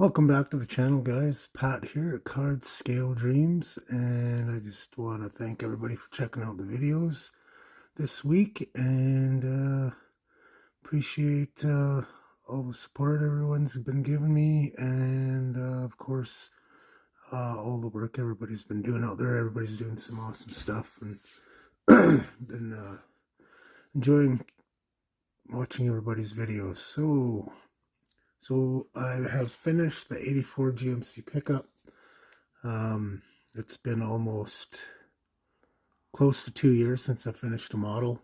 Welcome back to the channel, guys. Pat here at Card Scale Dreams, and I just want to thank everybody for checking out the videos this week, and appreciate all the support everyone's been giving me, and of course all the work everybody's been doing out there. Everybody's doing some awesome stuff, and been enjoying watching everybody's videos. So I have finished the 84 GMC pickup. It's been almost close to 2 years since I finished a model.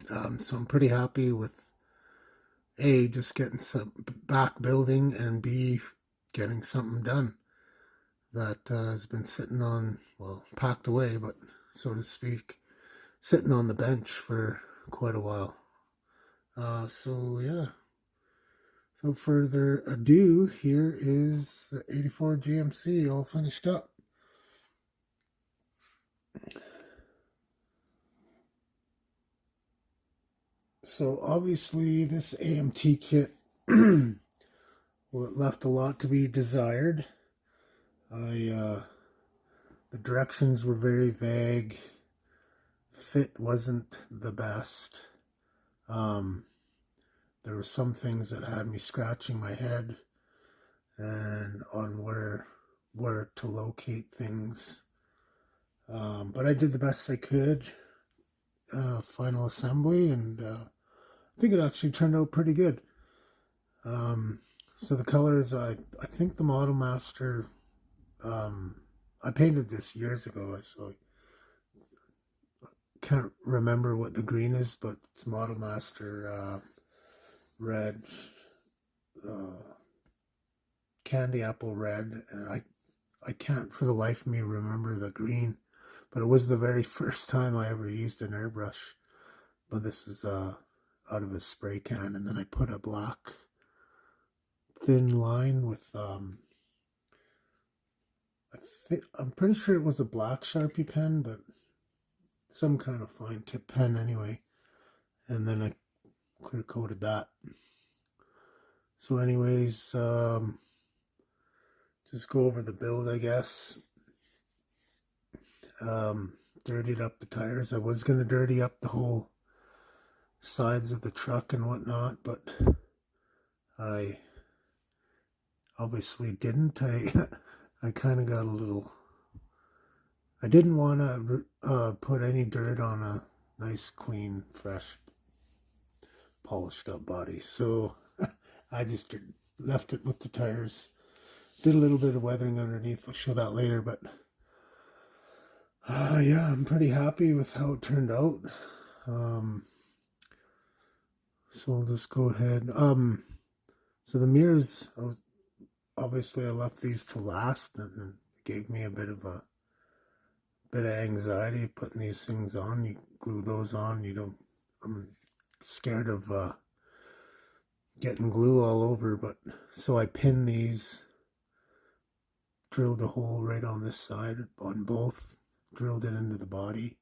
So I'm pretty happy with A, just getting some back building, and B, getting something done that has been sitting on, well, packed away, but so to speak, sitting on the bench for quite a while. So yeah. No further ado, here is the 84 GMC all finished up. So obviously this AMT kit well, it left a lot to be desired. The directions were very vague. Fit wasn't the best. There were some things that had me scratching my head and on where to locate things. But I did the best I could. Final assembly, and I think it actually turned out pretty good. So the colors, I think the Model Master, I painted this years ago, so I can't remember what the green is, but it's Model Master red, candy apple red, and I can't for the life of me remember the green, but it was the very first time I ever used an airbrush. But this is out of a spray can, and then I put a black thin line with I'm pretty sure it was a black Sharpie pen, but some kind of fine tip pen anyway, and then I clear coated that. So anyways, just go over the build, I guess. Dirtied up the tires. I was going to dirty up the whole sides of the truck and whatnot, but I obviously didn't. I kind of got a little, I didn't want to put any dirt on a nice, clean, fresh, polished up body, so I just left it with the tires. Did a little bit of weathering underneath. I'll show that later, but yeah, I'm pretty happy with how it turned out. So I'll just go ahead. So the mirrors, obviously I left these to last, and it gave me a bit of anxiety putting these things on. You glue those on. I'm scared of getting glue all over, but so I pinned these, drilled a hole right on this side on both, drilled it into the body,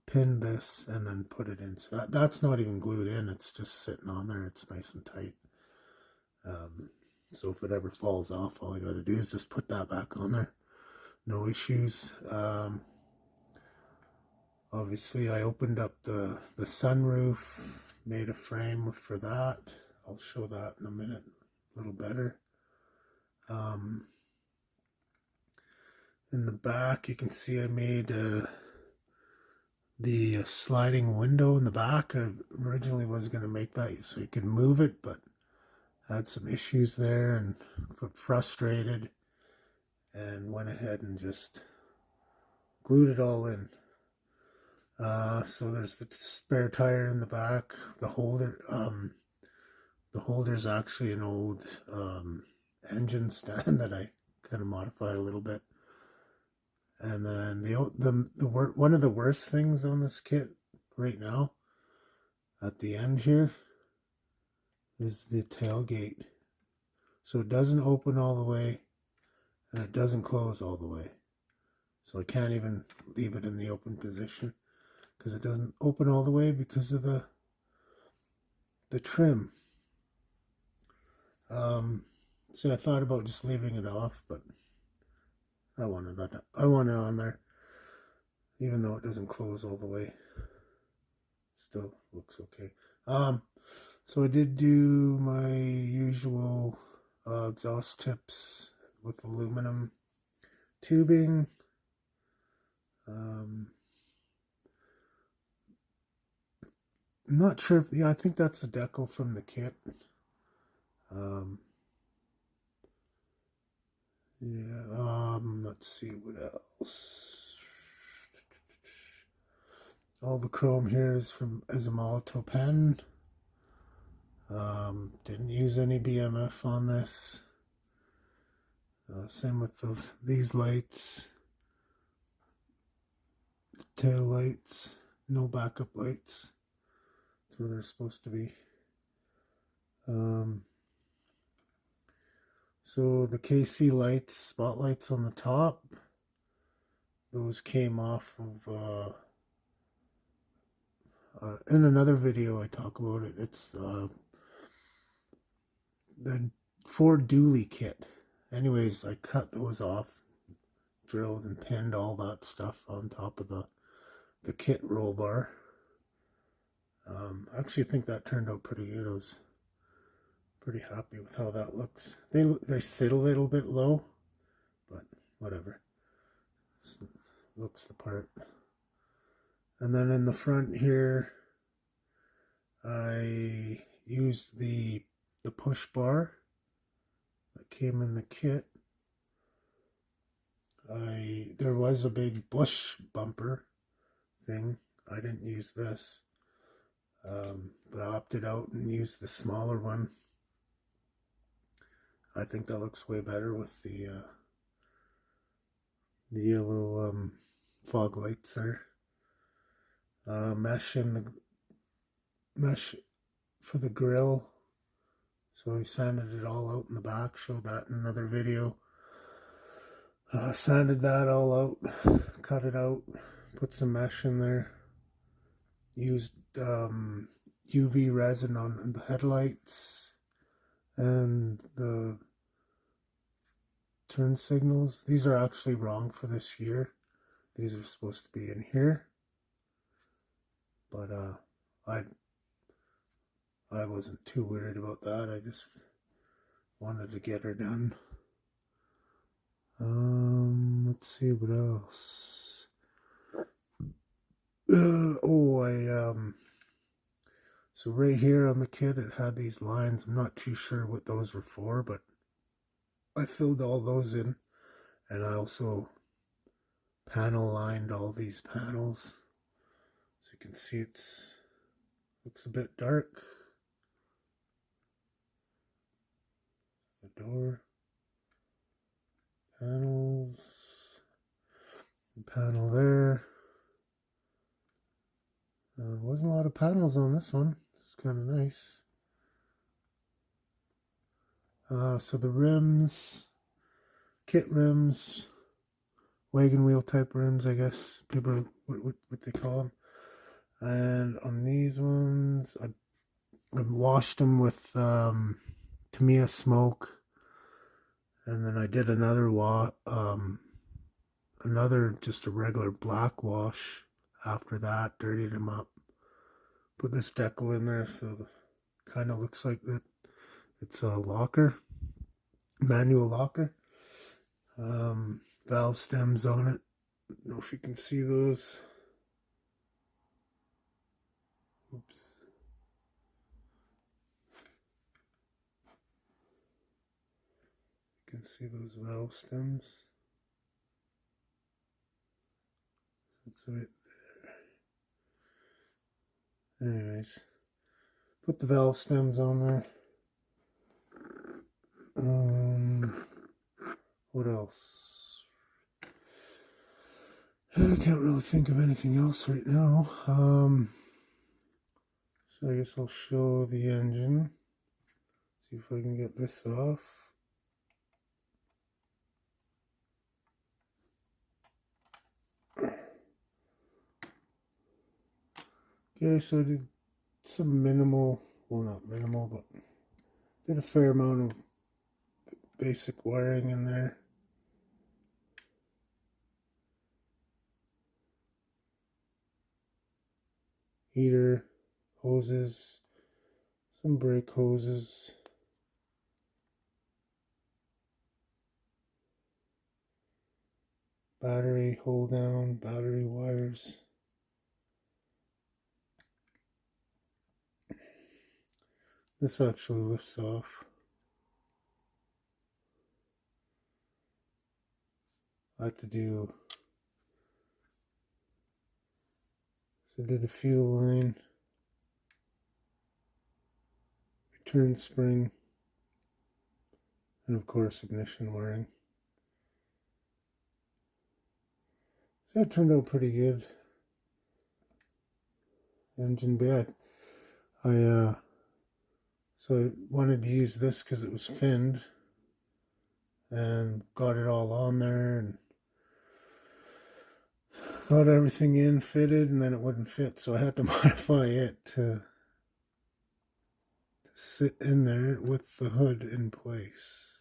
pinned this, and then put it in. So that's not even glued in, it's just sitting on there. It's nice and tight. So if it ever falls off, all I got to do is just put that back on there. No issues. Obviously I opened up the sunroof, made a frame for that. I'll show that in a minute a little better. In the back, you can see I made the sliding window in the back. I originally was going to make that so you could move it, but had some issues there and got frustrated and went ahead and just glued it all in. So there's the spare tire in the back. The holder's actually an old engine stand that I kind of modified a little bit. And then one of the worst things on this kit right now, at the end here, is the tailgate. So it doesn't open all the way, and it doesn't close all the way. So I can't even leave it in the open position because it doesn't open all the way because of the trim. See, I thought about just leaving it off, but I want it on there, even though it doesn't close all the way. Still looks okay. So I did do my usual exhaust tips with aluminum tubing. I'm not sure if, yeah, I think that's the decal from the kit. Let's see what else. All the chrome here is a Molotov pen. Didn't use any BMF on this. Same with these lights. Tail lights, no backup lights. That's where they're supposed to be. So the KC lights, spotlights on the top, those came off of, in another video I talk about it. It's the Ford Dually kit. Anyways, I cut those off, drilled and pinned all that stuff on top of the kit roll bar. I actually think that turned out pretty good. I was pretty happy with how that looks. They sit a little bit low, but whatever. It looks the part. And then in the front here, I used the push bar that came in the kit. There was a big bush bumper thing. I didn't use this, but I opted out and used the smaller one. I think that looks way better with the yellow fog lights there. Mesh for the grill. So I sanded it all out in the back. Showed that in another video. Sanded that all out, cut it out, put some mesh in there. Used UV resin on the headlights and the turn signals. These are actually wrong for this year. These are supposed to be in here, but I wasn't too worried about that. I just wanted to get her done. Let's see what else. So right here on the kit, it had these lines. I'm not too sure what those were for, but I filled all those in, and I also panel lined all these panels. So you can see looks a bit dark. The door, panels, the panel there. Wasn't a lot of panels on this one. It's kind of nice. So the rims, kit rims, wagon wheel type rims, I guess people what they call them. And on these ones, I washed them with Tamiya Smoke, and then I did another just a regular black wash after that, dirtied them up, put this decal in there, so kind of looks like that it's a locker, manual locker. Valve stems on it. I don't know if you can see those. Oops. You can see those valve stems. It's right there. Anyways, put the valve stems on there. What else? I can't really think of anything else right now. So I guess I'll show the engine. See if I can get this off. Okay, so I did some minimal, well not minimal, but did a fair amount of basic wiring in there. Heater, hoses, some brake hoses, battery hold down, battery wires. This actually lifts off. I had to do, so I did a fuel line, return spring, and of course ignition wiring. So that turned out pretty good. Engine bed. So I wanted to use this because it was finned, and got it all on there and got everything in fitted, and then it wouldn't fit, so I had to modify it to sit in there with the hood in place.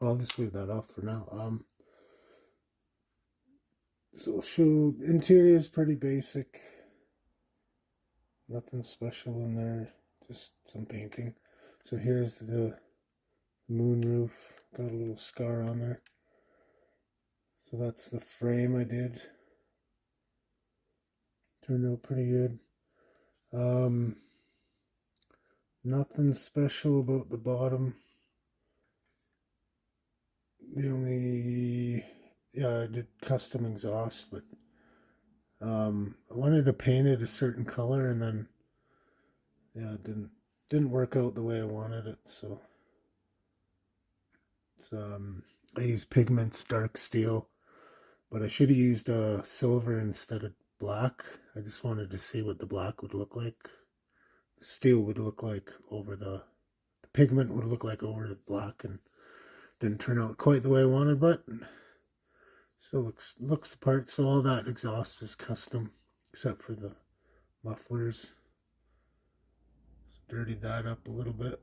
I'll just leave that off for now. So I'll show the interior is pretty basic. Nothing special in there, just some painting. So here's the moon roof. Got a little scar on there. So that's the frame I did. Turned out pretty good. Nothing special about the bottom. The only, I did custom exhaust, but I wanted to paint it a certain color, and then it didn't work out the way I wanted it. So it's I used pigments, dark steel, but I should have used silver instead of black. I just wanted to see what the black would look like. The steel would look like over the pigment would look like over the black, and didn't turn out quite the way I wanted, but still looks the part. So all that exhaust is custom except for the mufflers. So dirtied that up a little bit.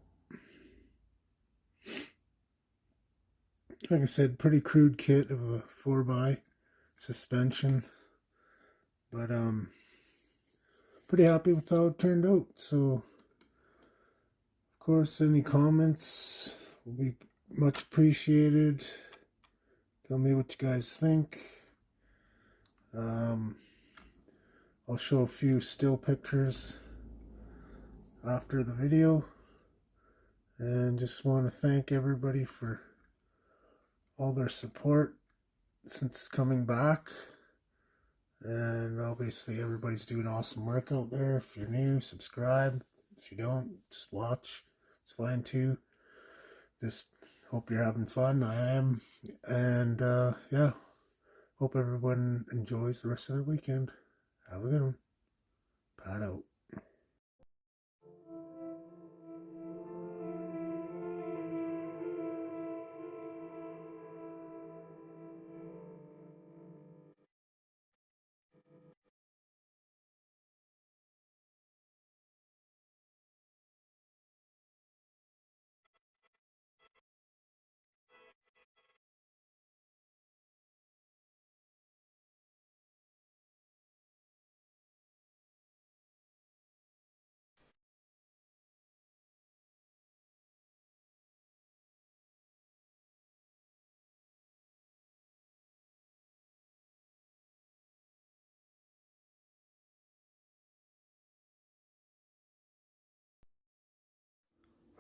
Like I said, pretty crude kit of a 4x suspension, but pretty happy with how it turned out. So of course, any comments will be much appreciated. Tell me what you guys think. I'll show a few still pictures after the video, and just want to thank everybody for all their support since coming back. And obviously everybody's doing awesome work out there. If you're new, subscribe. If you don't, just watch. It's fine too. Just hope you're having fun. I am. And yeah, hope everyone enjoys the rest of their weekend. Have a good one. Pat out.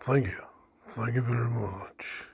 Thank you. Thank you very much.